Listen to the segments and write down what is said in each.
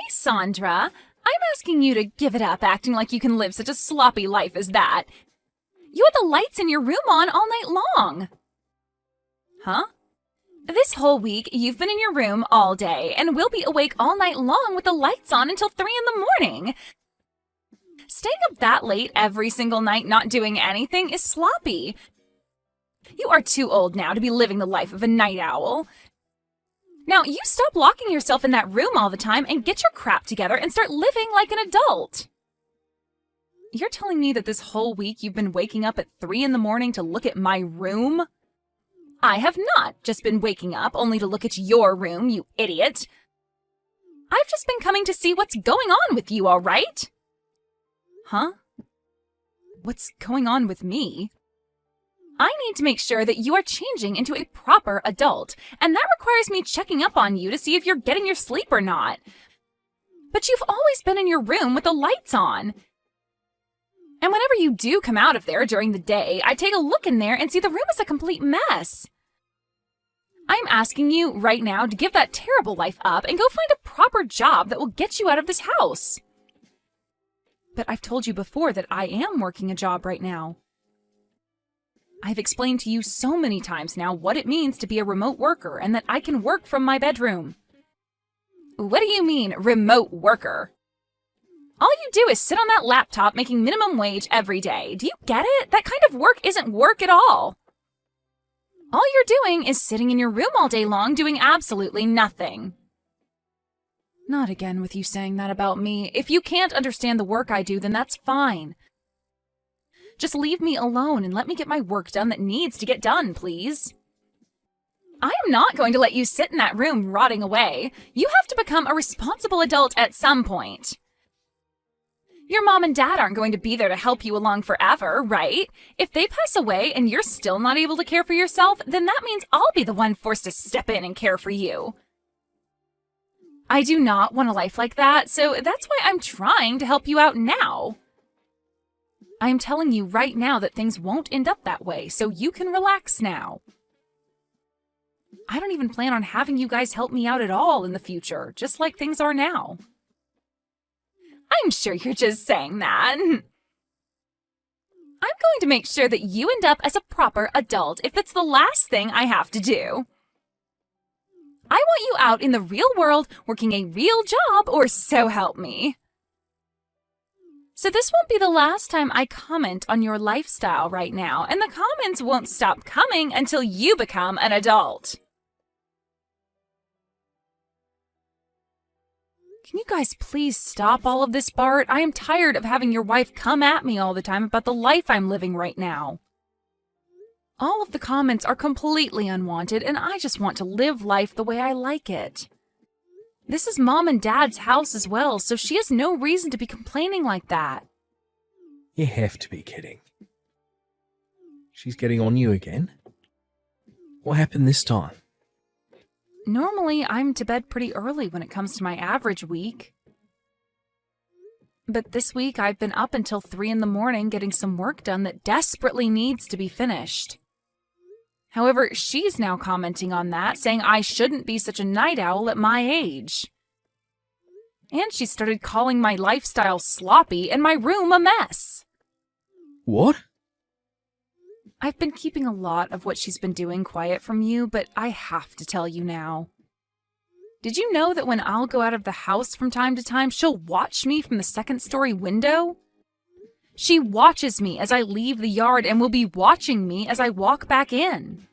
Sandra. I'm asking you to give it up acting like you can live such a sloppy life as that. You had the lights in your room on all night long. Huh? This whole week, you've been in your room all day, and we'll be awake all night long with the lights on until 3 in the morning. Staying up that late every single night not doing anything is sloppy. You are too old now to be living the life of a night owl. Now, you stop locking yourself in that room all the time and get your crap together and start living like an adult. You're telling me that this whole week you've been waking up at 3 in the morning to look at my room? I have not just been waking up only to look at your room, you idiot. I've just been coming to see what's going on with you, all right? Huh? What's going on with me? I need to make sure that you are changing into a proper adult, and that requires me checking up on you to see if you're getting your sleep or not. But you've always been in your room with the lights on. And whenever you do come out of there during the day, I take a look in there and see the room is a complete mess. I'm asking you right now to give that terrible life up and go find a proper job that will get you out of this house. But I've told you before that I am working a job right now. I've explained to you so many times now what it means to be a remote worker and that I can work from my bedroom. What do you mean, remote worker? All you do is sit on that laptop making minimum wage every day. Do you get it? That kind of work isn't work at all. All you're doing is sitting in your room all day long doing absolutely nothing. Not again with you saying that about me. If you can't understand the work I do, then that's fine. Just leave me alone and let me get my work done that needs to get done, please. I am not going to let you sit in that room rotting away. You have to become a responsible adult at some point. Your mom and dad aren't going to be there to help you along forever, right? If they pass away and you're still not able to care for yourself, then that means I'll be the one forced to step in and care for you. I do not want a life like that, so that's why I'm trying to help you out now. I am telling you right now that things won't end up that way, so you can relax now. I don't even plan on having you guys help me out at all in the future, just like things are now. I'm sure you're just saying that. I'm going to make sure that you end up as a proper adult if it's the last thing I have to do. I want you out in the real world working a real job, or so help me. So this won't be the last time I comment on your lifestyle right now, and the comments won't stop coming until you become an adult. Can you guys please stop all of this, Bart? I am tired of having your wife come at me all the time about the life I'm living right now. All of the comments are completely unwanted, and I just want to live life the way I like it. This is Mom and Dad's house as well, so she has no reason to be complaining like that. You have to be kidding. She's getting on you again? What happened this time? Normally, I'm to bed pretty early when it comes to my average week. But this week, I've been up until 3 in the morning getting some work done that desperately needs to be finished. However, she's now commenting on that, saying I shouldn't be such a night owl at my age. And she started calling my lifestyle sloppy and my room a mess. What? I've been keeping a lot of what she's been doing quiet from you, but I have to tell you now. Did you know that when I'll go out of the house from time to time, she'll watch me from the second-story window? She watches me as I leave the yard and will be watching me as I walk back in.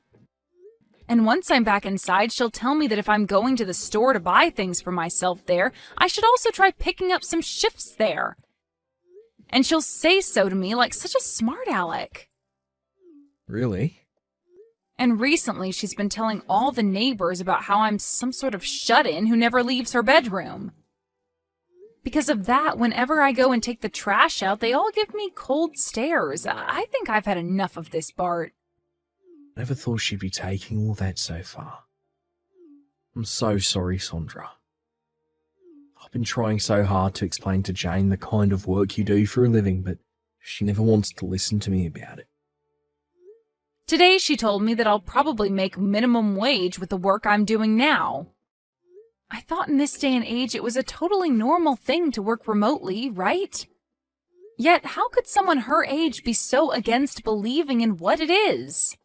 And once I'm back inside, she'll tell me that if I'm going to the store to buy things for myself there, I should also try picking up some shifts there. And she'll say so to me like such a smart aleck. Really? And recently she's been telling all the neighbors about how I'm some sort of shut-in who never leaves her bedroom. Because of that, whenever I go and take the trash out, they all give me cold stares. I think I've had enough of this, Bart. Never thought she'd be taking all that so far. I'm so sorry, Sandra. I've been trying so hard to explain to Jane the kind of work you do for a living, but she never wants to listen to me about it. Today she told me that I'll probably make minimum wage with the work I'm doing now. I thought in this day and age it was a totally normal thing to work remotely, right? Yet how could someone her age be so against believing in what it is?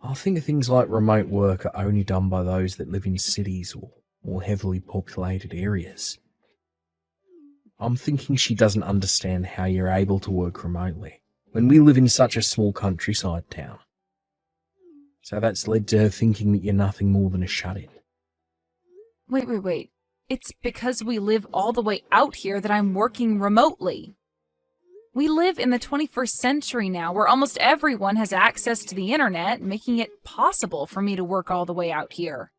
I think things like remote work are only done by those that live in cities or more heavily populated areas. I'm thinking she doesn't understand how you're able to work remotely when we live in such a small countryside town. So that's led to her thinking that you're nothing more than a shut-in. Wait. It's because we live all the way out here that I'm working remotely. We live in the 21st century now, where almost everyone has access to the internet, making it possible for me to work all the way out here.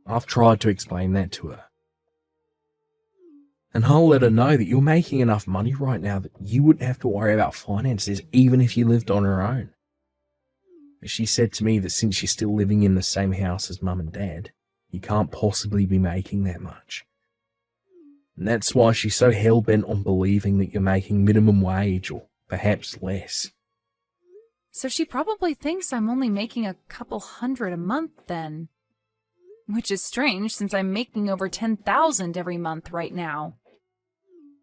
I've tried to explain that to her. And I'll let her know that you're making enough money right now that you wouldn't have to worry about finances even if you lived on your own. She said to me that since you're still living in the same house as Mum and Dad, you can't possibly be making that much. And that's why she's so hell-bent on believing that you're making minimum wage or perhaps less. So she probably thinks I'm only making a couple $100 a month then. Which is strange since I'm making over $10,000 every month right now.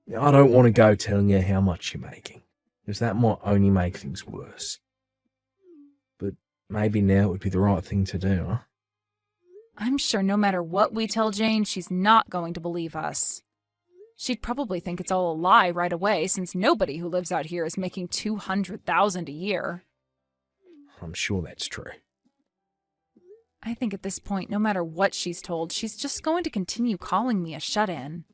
I don't want to go telling her how much you're making, because that might only make things worse. But maybe now would be the right thing to do, huh? I'm sure no matter what we tell Jane, she's not going to believe us. She'd probably think it's all a lie right away, since nobody who lives out here is making $200,000 a year. I'm sure that's true. I think at this point, no matter what she's told, she's just going to continue calling me a shut-in.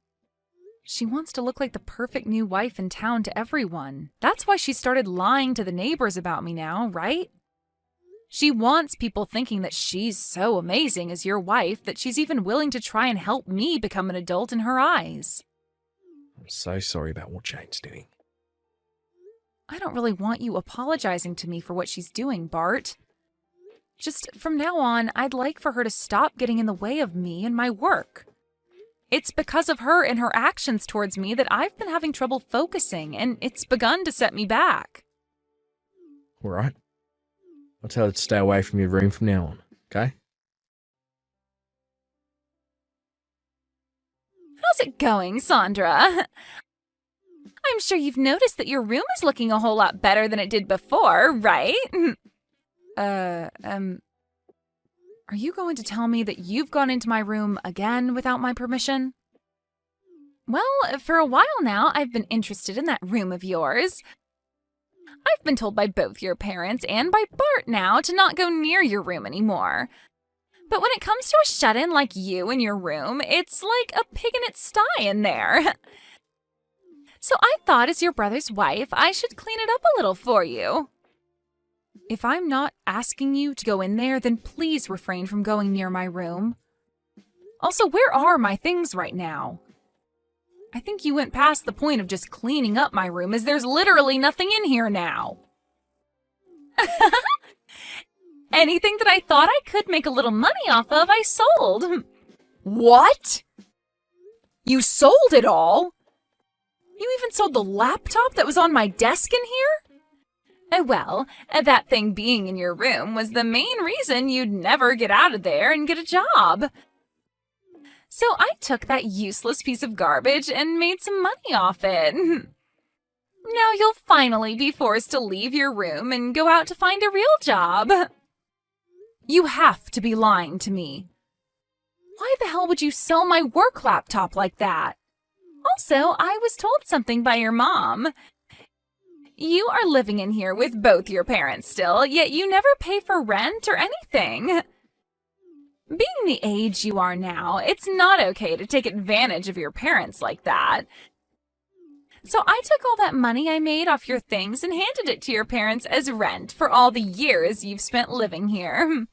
She wants to look like the perfect new wife in town to everyone. That's why she started lying to the neighbors about me now, right? She wants people thinking that she's so amazing as your wife that she's even willing to try and help me become an adult in her eyes. I'm so sorry about what Jane's doing. I don't really want you apologizing to me for what she's doing, Bart. Just from now on, I'd like for her to stop getting in the way of me and my work. It's because of her and her actions towards me that I've been having trouble focusing, and it's begun to set me back. All right. I'll tell her to stay away from your room from now on, okay? How's it going, Sandra? I'm sure you've noticed that your room is looking a whole lot better than it did before, right? Are you going to tell me that you've gone into my room again without my permission? Well, for a while now, I've been interested in that room of yours. I've been told by both your parents and by Bart now to not go near your room anymore. But when it comes to a shut-in like you in your room, it's like a pig in its sty in there. So I thought as your brother's wife, I should clean it up a little for you. If I'm not asking you to go in there, then please refrain from going near my room. Also, where are my things right now? I think you went past the point of just cleaning up my room, as there's literally nothing in here now. Anything that I thought I could make a little money off of, I sold. What? You sold it all? You even sold the laptop that was on my desk in here? Well, that thing being in your room was the main reason you'd never get out of there and get a job. So I took that useless piece of garbage and made some money off it. Now you'll finally be forced to leave your room and go out to find a real job. You have to be lying to me. Why the hell would you sell my work laptop like that? Also, I was told something by your mom. You are living in here with both your parents still, yet you never pay for rent or anything. Being the age you are now, it's not okay to take advantage of your parents like that. So I took all that money I made off your things and handed it to your parents as rent for all the years you've spent living here.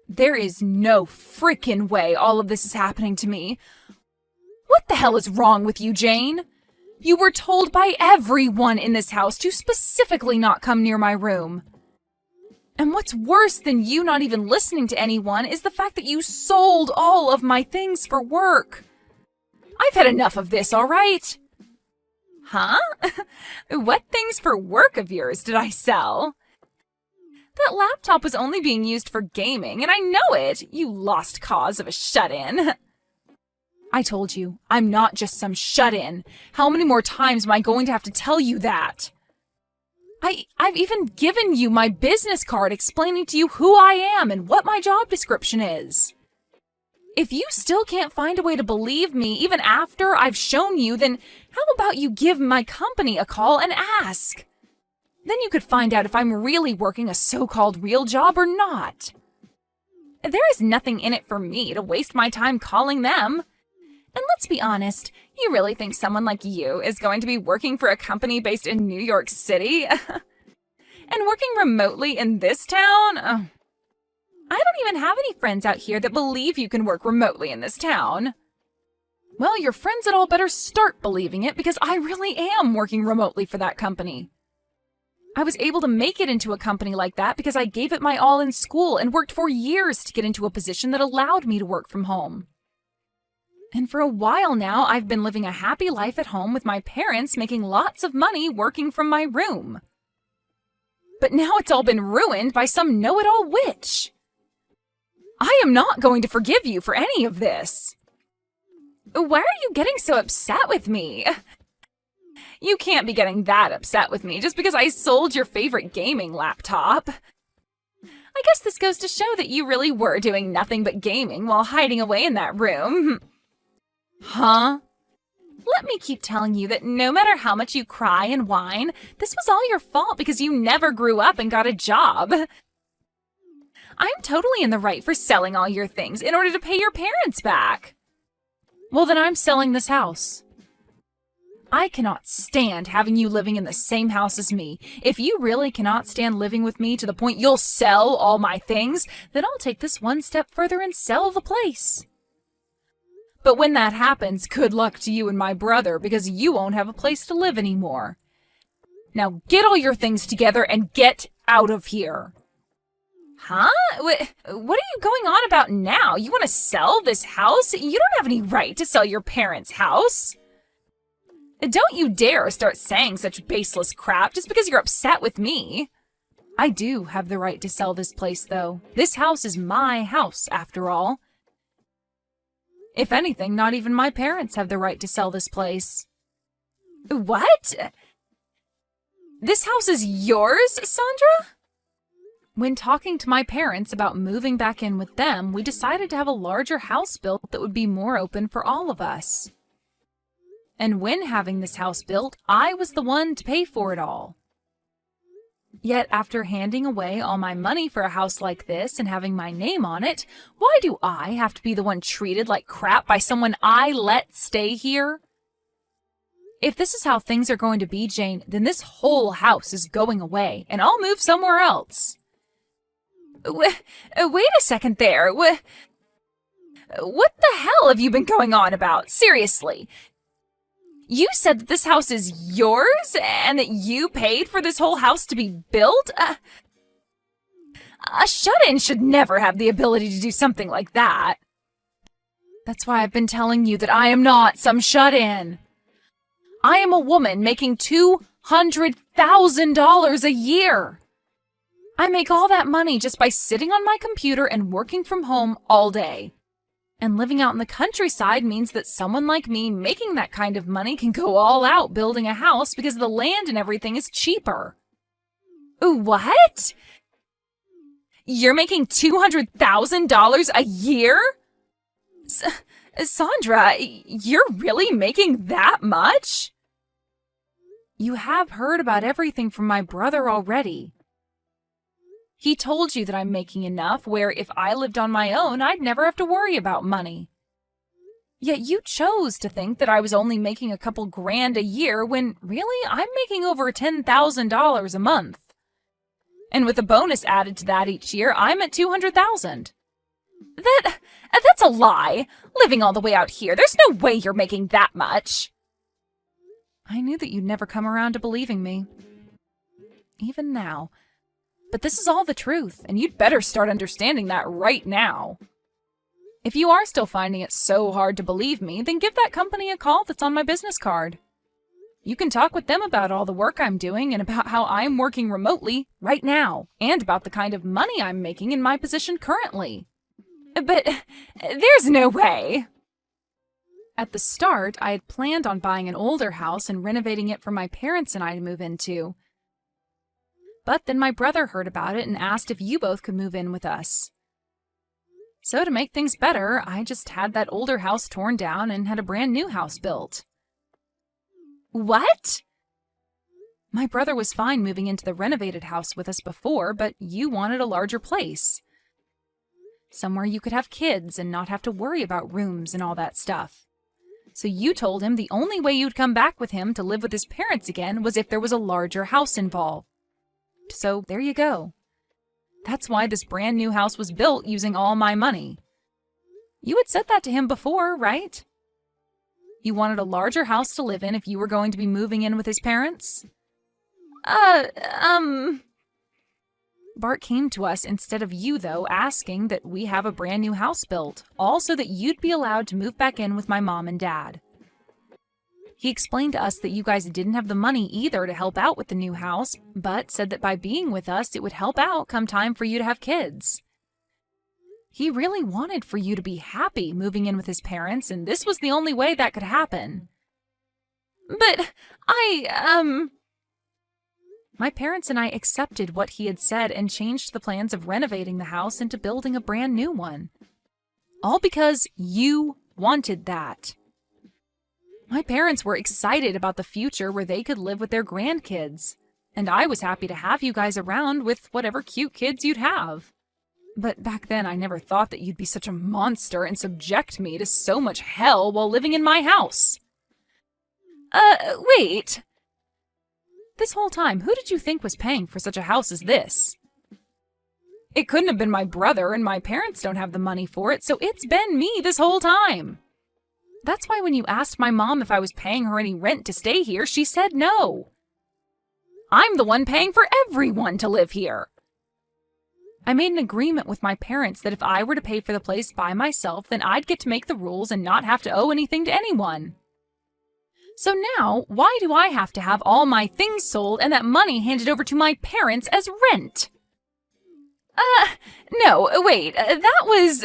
There is no frickin' way all of this is happening to me. What the hell is wrong with you, Jane? You were told by everyone in this house to specifically not come near my room. And what's worse than you not even listening to anyone is the fact that you sold all of my things for work. I've had enough of this, all right? Huh? What things for work of yours did I sell? That laptop was only being used for gaming, and I know it, you lost cause of a shut-in. I told you, I'm not just some shut-in. How many more times am I going to have to tell you that? I've even given you my business card explaining to you who I am and what my job description is. If you still can't find a way to believe me even after I've shown you, then how about you give my company a call and ask? Then you could find out if I'm really working a so-called real job or not. There is nothing in it for me to waste my time calling them. And let's be honest, you really think someone like you is going to be working for a company based in New York City? And working remotely in this town? I don't even have any friends out here that believe you can work remotely in this town. Well, your friends had all better start believing it because I really am working remotely for that company. I was able to make it into a company like that because I gave it my all in school and worked for years to get into a position that allowed me to work from home. And for a while now, I've been living a happy life at home with my parents making lots of money working from my room. But now it's all been ruined by some know-it-all witch. I am not going to forgive you for any of this. Why are you getting so upset with me? You can't be getting that upset with me just because I sold your favorite gaming laptop. I guess this goes to show that you really were doing nothing but gaming while hiding away in that room. Huh? Let me keep telling you that no matter how much you cry and whine, this was all your fault because you never grew up and got a job. I'm totally in the right for selling all your things in order to pay your parents back. Well, then I'm selling this house. I cannot stand having you living in the same house as me. If you really cannot stand living with me to the point you'll sell all my things, then I'll take this one step further and sell the place. But when that happens, good luck to you and my brother because you won't have a place to live anymore. Now get all your things together and get out of here. Huh? What are you going on about now? You want to sell this house? You don't have any right to sell your parents' house. Don't you dare start saying such baseless crap just because you're upset with me. I do have the right to sell this place, though. This house is my house, after all. If anything, not even my parents have the right to sell this place. What? This house is yours, Sandra? When talking to my parents about moving back in with them, we decided to have a larger house built that would be more open for all of us. And when having this house built, I was the one to pay for it all. Yet after handing away all my money for a house like this and having my name on it, why do I have to be the one treated like crap by someone I let stay here? If this is how things are going to be, Jane, then this whole house is going away, and I'll move somewhere else. Wait a second there. What the hell have you been going on about? Seriously. You said that this house is yours and that you paid for this whole house to be built? A shut-in should never have the ability to do something like that. That's why I've been telling you that I am not some shut-in. I am a woman making $200,000 a year. I make all that money just by sitting on my computer and working from home all day. And living out in the countryside means that someone like me making that kind of money can go all out building a house because the land and everything is cheaper. What? You're making $200,000 a year? Sandra, you're really making that much? You have heard about everything from my brother already. He told you that I'm making enough where if I lived on my own, I'd never have to worry about money. Yet you chose to think that I was only making a couple grand a year when really I'm making over $10,000 a month. And with a bonus added to that each year, I'm at $200,000. That's a lie. Living all the way out here, there's no way you're making that much. I knew that you'd never come around to believing me. Even now. But this is all the truth, and you'd better start understanding that right now. If you are still finding it so hard to believe me, then give that company a call that's on my business card. You can talk with them about all the work I'm doing and about how I'm working remotely right now, and about the kind of money I'm making in my position currently. But there's no way. At the start, I had planned on buying an older house and renovating it for my parents and I to move into. But then my brother heard about it and asked if you both could move in with us. So to make things better, I just had that older house torn down and had a brand new house built. What? My brother was fine moving into the renovated house with us before, but you wanted a larger place. Somewhere you could have kids and not have to worry about rooms and all that stuff. So you told him the only way you'd come back with him to live with his parents again was if there was a larger house involved. So there you go. That's why this brand new house was built using all my money. You had said that to him before, right? You wanted a larger house to live in if you were going to be moving in with his parents? Bart came to us instead of you, though, asking that we have a brand new house built, all so that you'd be allowed to move back in with my mom and dad. He explained to us that you guys didn't have the money either to help out with the new house, but said that by being with us, it would help out come time for you to have kids. He really wanted for you to be happy moving in with his parents, and this was the only way that could happen. But my parents and I accepted what he had said and changed the plans of renovating the house into building a brand new one. All because you wanted that. My parents were excited about the future where they could live with their grandkids, and I was happy to have you guys around with whatever cute kids you'd have. But back then I never thought that you'd be such a monster and subject me to so much hell while living in my house. Wait. This whole time, who did you think was paying for such a house as this? It couldn't have been my brother, and my parents don't have the money for it, so it's been me this whole time. That's why when you asked my mom if I was paying her any rent to stay here, she said no. I'm the one paying for everyone to live here. I made an agreement with my parents that if I were to pay for the place by myself, then I'd get to make the rules and not have to owe anything to anyone. So now, why do I have to have all my things sold and that money handed over to my parents as rent? No, wait, that was...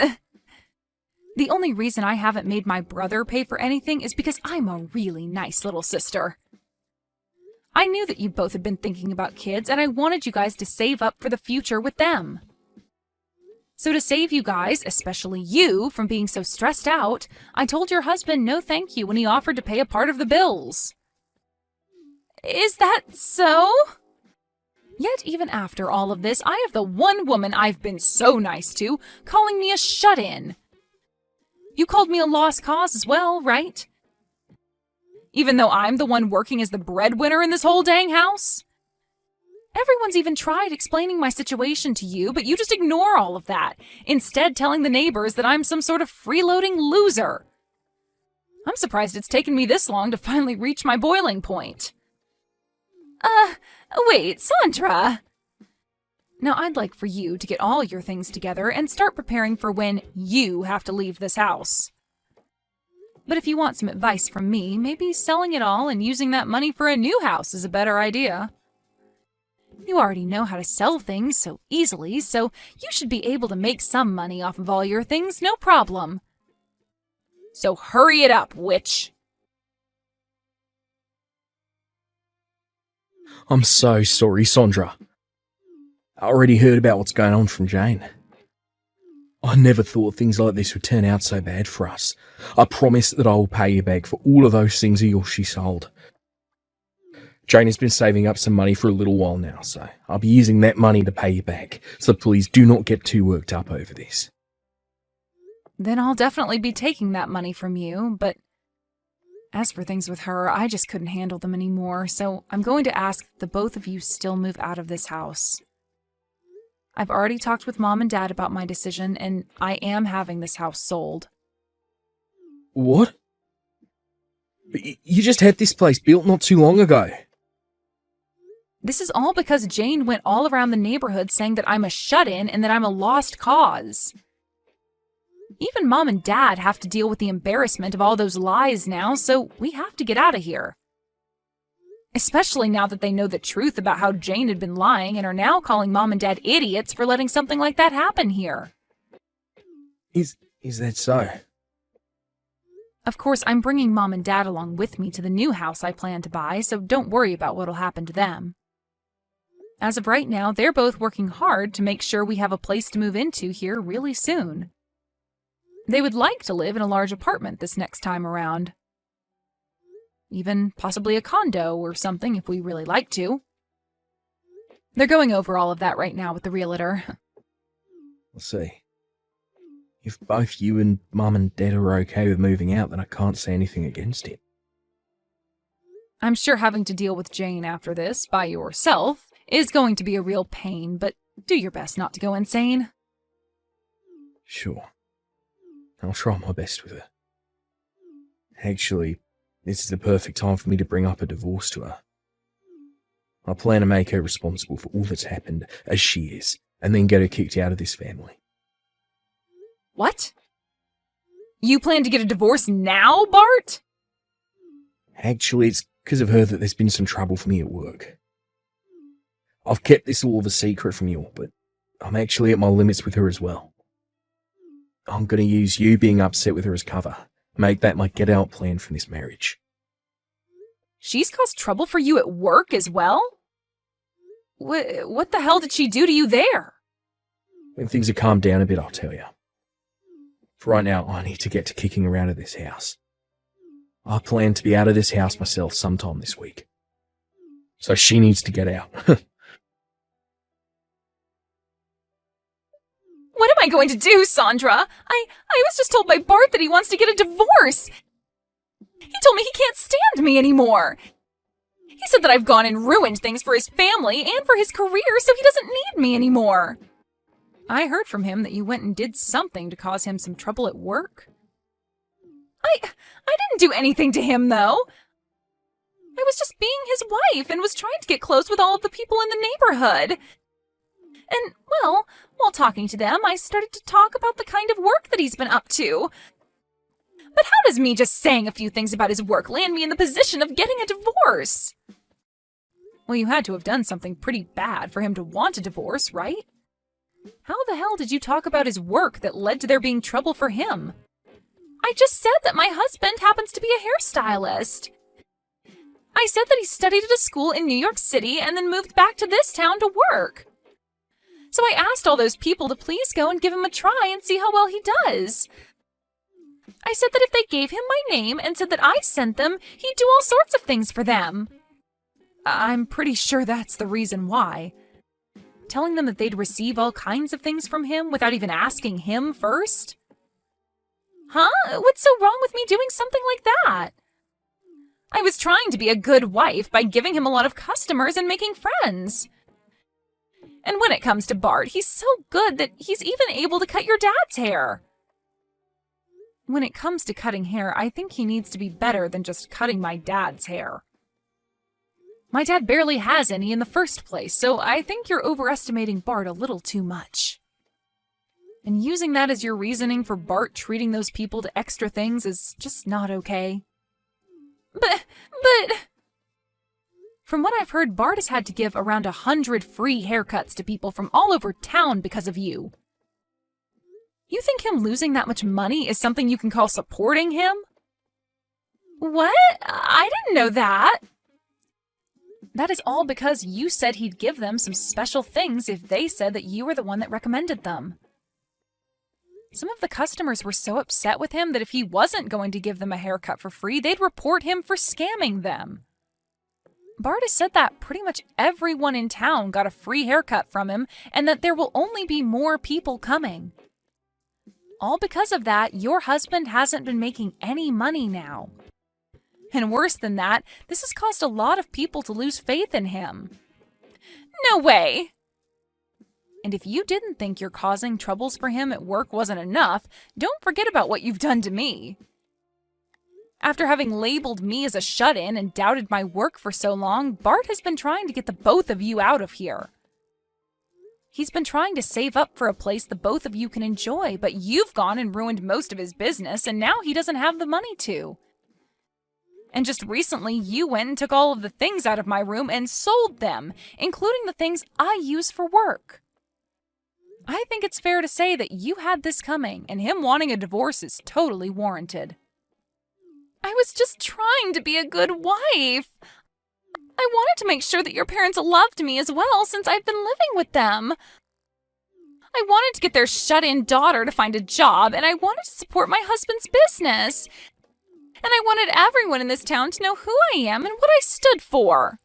The only reason I haven't made my brother pay for anything is because I'm a really nice little sister. I knew that you both had been thinking about kids, and I wanted you guys to save up for the future with them. So to save you guys, especially you, from being so stressed out, I told your husband no thank you when he offered to pay a part of the bills. Is that so? Yet even after all of this, I have the one woman I've been so nice to calling me a shut-in. You called me a lost cause as well, right? Even though I'm the one working as the breadwinner in this whole dang house? Everyone's even tried explaining my situation to you, but you just ignore all of that, instead telling the neighbors that I'm some sort of freeloading loser. I'm surprised it's taken me this long to finally reach my boiling point. Wait, Sandra. Now I'd like for you to get all your things together and start preparing for when you have to leave this house. But if you want some advice from me, maybe selling it all and using that money for a new house is a better idea. You already know how to sell things so easily, so you should be able to make some money off of all your things, no problem. So hurry it up, witch! I'm so sorry, Sandra. I already heard about what's going on from Jane. I never thought things like this would turn out so bad for us. I promise that I will pay you back for all of those things of yours she sold. Jane has been saving up some money for a little while now, so I'll be using that money to pay you back. So please do not get too worked up over this. Then I'll definitely be taking that money from you, but as for things with her, I just couldn't handle them anymore, so I'm going to ask that the both of you still move out of this house. I've already talked with Mom and Dad about my decision, and I am having this house sold. What? You just had this place built not too long ago. This is all because Jane went all around the neighborhood saying that I'm a shut-in and that I'm a lost cause. Even Mom and Dad have to deal with the embarrassment of all those lies now, so we have to get out of here. Especially now that they know the truth about how Jane had been lying and are now calling Mom and Dad idiots for letting something like that happen here. Is that so? Of course, I'm bringing Mom and Dad along with me to the new house I plan to buy, so don't worry about what'll happen to them. As of right now, they're both working hard to make sure we have a place to move into here really soon. They would like to live in a large apartment this next time around. Even possibly a condo or something if we really like to. They're going over all of that right now with the realtor. Let's see. If both you and Mum and Dad are okay with moving out, then I can't say anything against it. I'm sure having to deal with Jane after this, by yourself, is going to be a real pain, but do your best not to go insane. Sure. I'll try my best with her. Actually, this is the perfect time for me to bring up a divorce to her. I plan to make her responsible for all that's happened, as she is, and then get her kicked out of this family. What? You plan to get a divorce now, Bart? Actually, it's because of her that there's been some trouble for me at work. I've kept this all of a secret from you all, but I'm actually at my limits with her as well. I'm going to use you being upset with her as cover. Make that my get-out plan from this marriage. She's caused trouble for you at work as well? What the hell did she do to you there? When things have calmed down a bit, I'll tell you. For right now, I need to get to kicking around at this house. I plan to be out of this house myself sometime this week. So she needs to get out. What am I going to do, Sandra? I was just told by Bart that he wants to get a divorce. He told me he can't stand me anymore. He said that I've gone and ruined things for his family and for his career, so he doesn't need me anymore. I heard from him that you went and did something to cause him some trouble at work. I didn't do anything to him, though. I was just being his wife and was trying to get close with all of the people in the neighborhood. And, well, while talking to them, I started to talk about the kind of work that he's been up to. But how does me just saying a few things about his work land me in the position of getting a divorce? Well, you had to have done something pretty bad for him to want a divorce, right? How the hell did you talk about his work that led to there being trouble for him? I just said that my husband happens to be a hairstylist. I said that he studied at a school in New York City and then moved back to this town to work. So I asked all those people to please go and give him a try and see how well he does. I said that if they gave him my name and said that I sent them, he'd do all sorts of things for them. I'm pretty sure that's the reason why. Telling them that they'd receive all kinds of things from him without even asking him first? Huh? What's so wrong with me doing something like that? I was trying to be a good wife by giving him a lot of customers and making friends. And when it comes to Bart, he's so good that he's even able to cut your dad's hair. When it comes to cutting hair, I think he needs to be better than just cutting my dad's hair. My dad barely has any in the first place, so I think you're overestimating Bart a little too much. And using that as your reasoning for Bart treating those people to extra things is just not okay. But... From what I've heard, Bart has had to give around 100 free haircuts to people from all over town because of you. You think him losing that much money is something you can call supporting him? What? I didn't know that. That is all because you said he'd give them some special things if they said that you were the one that recommended them. Some of the customers were so upset with him that if he wasn't going to give them a haircut for free, they'd report him for scamming them. Bart has said that pretty much everyone in town got a free haircut from him and that there will only be more people coming. All because of that, your husband hasn't been making any money now. And worse than that, this has caused a lot of people to lose faith in him. No way! And if you didn't think your causing troubles for him at work wasn't enough, don't forget about what you've done to me. After having labeled me as a shut-in and doubted my work for so long, Bart has been trying to get the both of you out of here. He's been trying to save up for a place the both of you can enjoy, but you've gone and ruined most of his business, and now he doesn't have the money to. And just recently, you went and took all of the things out of my room and sold them, including the things I use for work. I think it's fair to say that you had this coming, and him wanting a divorce is totally warranted. I was just trying to be a good wife. I wanted to make sure that your parents loved me as well since I've been living with them. I wanted to get their shut-in daughter to find a job, and I wanted to support my husband's business. And I wanted everyone in this town to know who I am and what I stood for.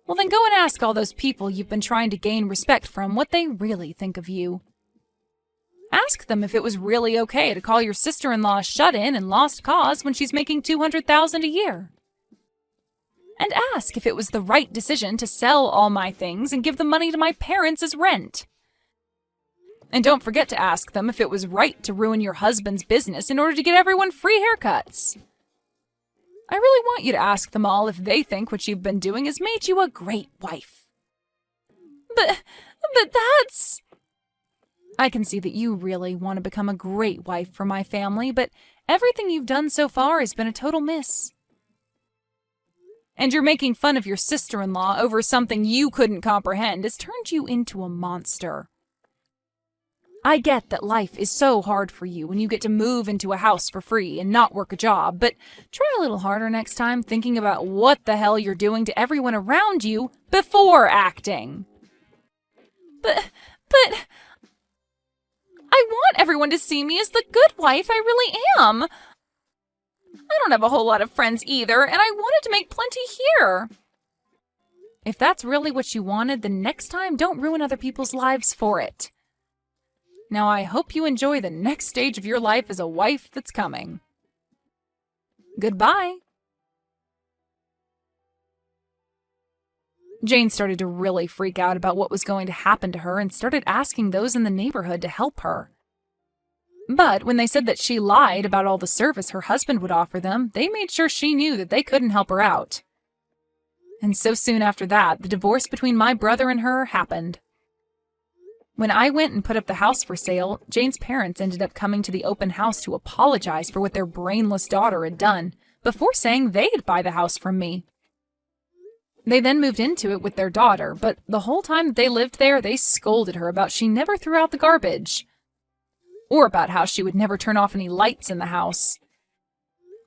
Well, then go and ask all those people you've been trying to gain respect from what they really think of you. Ask them if it was really okay to call your sister-in-law shut-in and lost cause when she's making $200,000 a year. And ask if it was the right decision to sell all my things and give the money to my parents as rent. And don't forget to ask them if it was right to ruin your husband's business in order to get everyone free haircuts. I really want you to ask them all if they think what you've been doing has made you a great wife. But that's... I can see that you really want to become a great wife for my family, but everything you've done so far has been a total miss. And you're making fun of your sister-in-law over something you couldn't comprehend has turned you into a monster. I get that life is so hard for you when you get to move into a house for free and not work a job, but try a little harder next time thinking about what the hell you're doing to everyone around you before acting. But I want everyone to see me as the good wife I really am. I don't have a whole lot of friends either, and I wanted to make plenty here. If that's really what you wanted, then next time don't ruin other people's lives for it. Now I hope you enjoy the next stage of your life as a wife that's coming. Goodbye. Jane started to really freak out about what was going to happen to her and started asking those in the neighborhood to help her. But when they said that she lied about all the service her husband would offer them, they made sure she knew that they couldn't help her out. And so soon after that, the divorce between my brother and her happened. When I went and put up the house for sale, Jane's parents ended up coming to the open house to apologize for what their brainless daughter had done, before saying they'd buy the house from me. They then moved into it with their daughter, but the whole time that they lived there, they scolded her about she never threw out the garbage, or about how she would never turn off any lights in the house,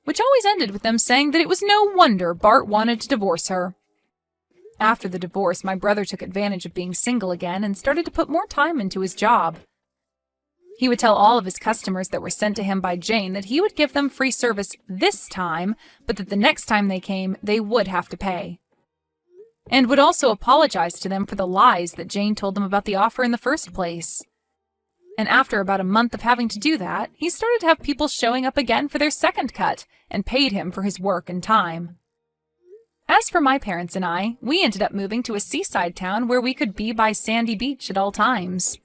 which always ended with them saying that it was no wonder Bart wanted to divorce her. After the divorce, my brother took advantage of being single again and started to put more time into his job. He would tell all of his customers that were sent to him by Jane that he would give them free service this time, but that the next time they came, they would have to pay. And would also apologize to them for the lies that Jane told them about the offer in the first place. And after about a month of having to do that, he started to have people showing up again for their second cut and paid him for his work and time. As for my parents and I, we ended up moving to a seaside town where we could be by sandy beach at all times.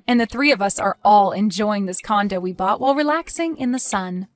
And the three of us are all enjoying this condo we bought while relaxing in the sun.